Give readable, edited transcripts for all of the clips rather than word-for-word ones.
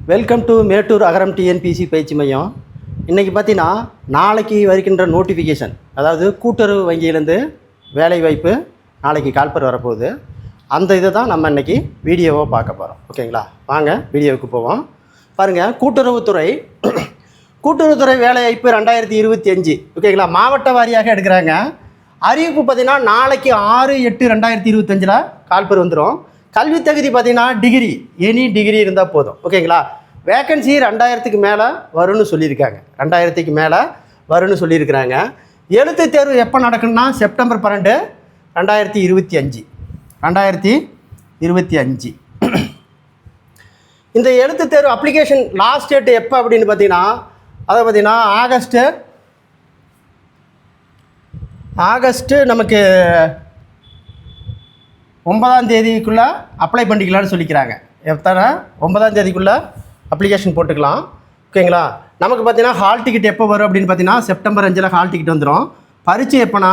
Welcome to Mettur Agaram TNPSC பயிற்சி மையம். இன்றைக்கி பார்த்தீங்கன்னா நாளைக்கு வருகின்ற நோட்டிஃபிகேஷன், அதாவது கூட்டுறவு வங்கியிலேருந்து வேலை வாய்ப்பு நாளைக்கு கால்பர் வரப்போகுது. அந்த இதை தான் நம்ம இன்றைக்கி வீடியோவாக பார்க்க போகிறோம். ஓகேங்களா, வாங்க வீடியோவுக்கு போவோம். பாருங்கள், கூட்டுறவுத்துறை வேலை வாய்ப்பு 2025. ஓகேங்களா, மாவட்ட வாரியாக எடுக்கிறாங்க. அறிவிப்பு பார்த்திங்கன்னா நாளைக்கு 6/8/2025 கால்பர் வந்துடும். கல்வி தகுதி பார்த்திங்கன்னா டிகிரி, எனி டிகிரி இருந்தால் போதும். ஓகேங்களா, வேக்கன்சி 2000க்கு மேலே வரும்னு சொல்லியிருக்காங்க. 2000க்கு மேலே வரும்னு சொல்லியிருக்கிறாங்க. எழுத்து தேர்வு எப்போ நடக்குன்னா செப்டம்பர் 12, 2025. இந்த எழுத்து தேர்வு அப்ளிகேஷன் லாஸ்ட் டேட் எப்போ அப்படின்னு பார்த்தீங்கன்னா, அதை பார்த்திங்கன்னா ஆகஸ்ட்டு நமக்கு 9ஆம் தேதிக்குள்ளே அப்ளை பண்ணிக்கலான்னு சொல்லிக்கிறாங்க. எத்தனை 9ஆம் தேதிக்குள்ளே அப்ளிகேஷன் போட்டுக்கலாம். ஓகேங்களா, நமக்கு பார்த்தீங்கன்னா ஹால் டிக்கெட் எப்போ வரும் அப்படின்னு பார்த்தீங்கன்னா செப்டம்பர் 5 ஹால் டிக்கெட் வந்துடும். பரீட்சை எப்போனா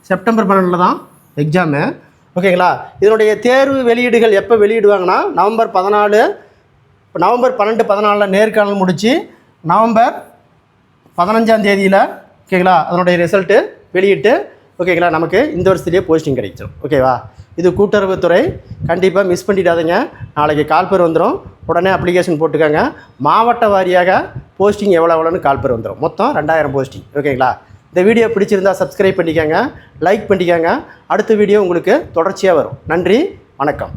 செப்டம்பர் 12 தான் எக்ஸாமு. ஓகேங்களா, இதனுடைய தேர்வு வெளியீடுகள் எப்போ வெளியிடுவாங்கன்னா நவம்பர் 12, 14 நேர்காணல் முடித்து நவம்பர் 15ஆம் தேதியில் ஓகேங்களா அதனுடைய ரிசல்ட்டு வெளியிட்டு ஓகேங்களா நமக்கு இந்த வருஷத்துலேயே போஸ்டிங் கிடைச்சிடும். ஓகேவா, இது கூட்டுறவுத்துறை, கண்டிப்பாக மிஸ் பண்ணிடாதீங்க. நாளைக்கு கால்பர் வந்துடும், உடனே அப்ளிகேஷன் போட்டுக்கோங்க. மாவட்ட வாரியாக போஸ்டிங் எவ்வளோன்னு கால்பர் வந்துடும். மொத்தம் 2000 போஸ்டிங். ஓகேங்களா, இந்த வீடியோ பிடிச்சிருந்தால் சப்ஸ்கிரைப் பண்ணிக்கோங்க, லைக் பண்ணிக்கோங்க. அடுத்த வீடியோ உங்களுக்கு தொடர்ச்சியாக வரும். நன்றி, வணக்கம்.